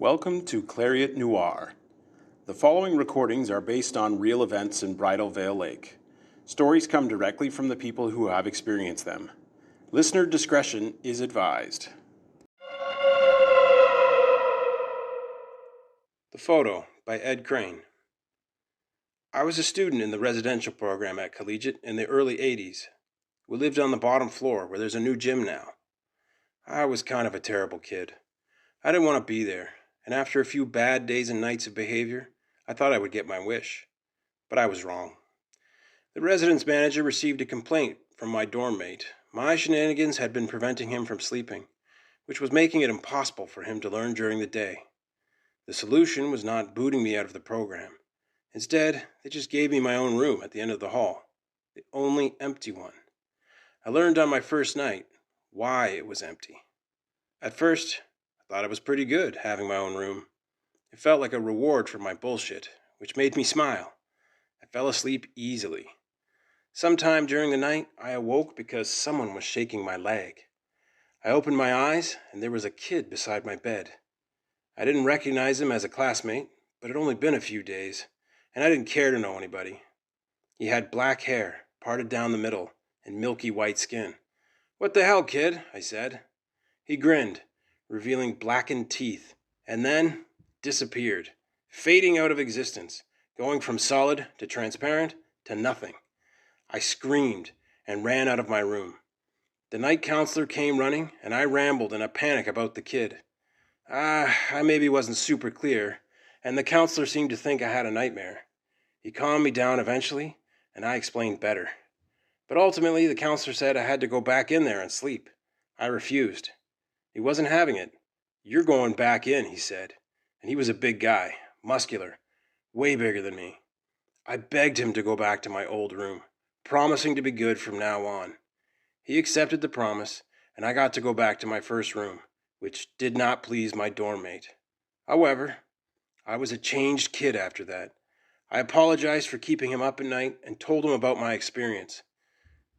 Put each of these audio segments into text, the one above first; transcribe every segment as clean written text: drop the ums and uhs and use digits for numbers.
Welcome to Clariot Noir. The following recordings are based on real events in Bridal Veil Lake. Stories come directly from the people who have experienced them. Listener discretion is advised. The Photo by Ed Crane. I was a student in the residential program at Collegiate in the early 80s. We lived on the bottom floor where there's a new gym now. I was kind of a terrible kid. I didn't want to be there, and after a few bad days and nights of behavior, I thought I would get my wish. But I was wrong. The residence manager received a complaint from my dorm mate. My shenanigans had been preventing him from sleeping, which was making it impossible for him to learn during the day. The solution was not booting me out of the program. Instead, they just gave me my own room at the end of the hall, the only empty one. I learned on my first night why it was empty. At first, I thought it was pretty good having my own room. It felt like a reward for my bullshit, which made me smile. I fell asleep easily. Sometime during the night, I awoke because someone was shaking my leg. I opened my eyes, and there was a kid beside my bed. I didn't recognize him as a classmate, but it had only been a few days, and I didn't care to know anybody. He had black hair, parted down the middle, and milky white skin. "What the hell, kid?" I said. He grinned, revealing blackened teeth, and then disappeared, fading out of existence, going from solid to transparent to nothing. I screamed and ran out of my room. The night counselor came running, and I rambled in a panic about the kid. I maybe wasn't super clear, and the counselor seemed to think I had a nightmare. He calmed me down eventually, and I explained better. But ultimately, the counselor said I had to go back in there and sleep. I refused. He wasn't having it. "You're going back in," he said. And he was a big guy, muscular, way bigger than me. I begged him to go back to my old room, promising to be good from now on. He accepted the promise, and I got to go back to my first room, which did not please my dorm mate. However, I was a changed kid after that. I apologized for keeping him up at night and told him about my experience.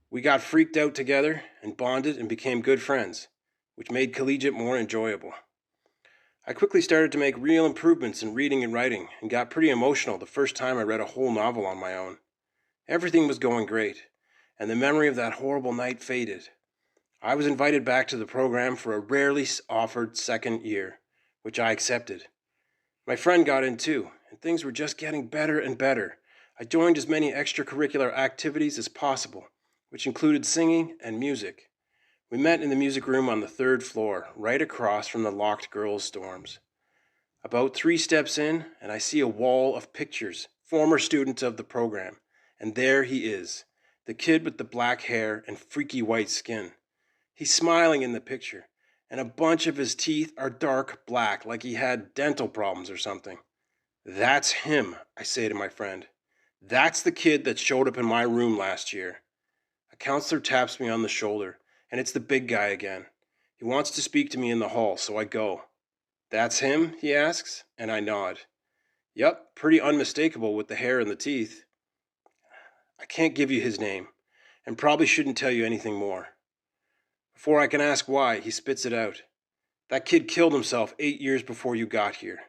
We got freaked out together and bonded and became good friends, which made Collegiate more enjoyable. I quickly started to make real improvements in reading and writing and got pretty emotional the first time I read a whole novel on my own. Everything was going great, and the memory of that horrible night faded. I was invited back to the program for a rarely offered second year, which I accepted. My friend got in too, and things were just getting better and better. I joined as many extracurricular activities as possible, which included singing and music. We met in the music room on the third floor, right across from the locked girls' dorms. About 3 steps in, and I see a wall of pictures, former students of the program, and there he is, the kid with the black hair and freaky white skin. He's smiling in the picture, and a bunch of his teeth are dark black, like he had dental problems or something. "That's him," I say to my friend. "That's the kid that showed up in my room last year." A counselor taps me on the shoulder, and it's the big guy again. He wants to speak to me in the hall, so I go. "That's him?" he asks, and I nod. "Yup, pretty unmistakable with the hair and the teeth." I can't give you his name, and probably shouldn't tell you anything more. Before I can ask why, he spits it out. "That kid killed himself 8 years before you got here.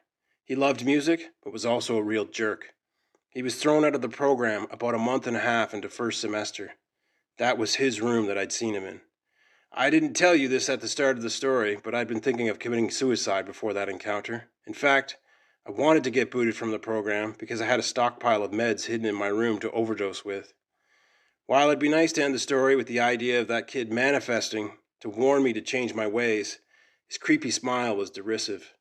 He loved music, but was also a real jerk. He was thrown out of the program about a month and a half into first semester. That was his room that I'd seen him in. I didn't tell you this at the start of the story, but I'd been thinking of committing suicide before that encounter. In fact, I wanted to get booted from the program because I had a stockpile of meds hidden in my room to overdose with. While it'd be nice to end the story with the idea of that kid manifesting to warn me to change my ways, his creepy smile was derisive.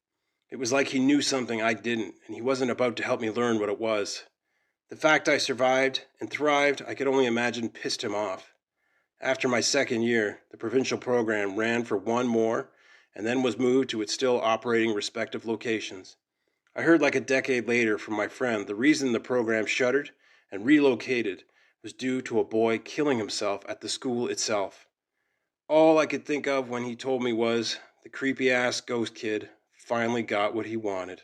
It was like he knew something I didn't, and he wasn't about to help me learn what it was. The fact I survived and thrived, I could only imagine, pissed him off. After my second year, the provincial program ran for one more and then was moved to its still operating respective locations. I heard like a decade later from my friend the reason the program shuttered and relocated was due to a boy killing himself at the school itself. All I could think of when he told me was the creepy-ass ghost kid finally got what he wanted.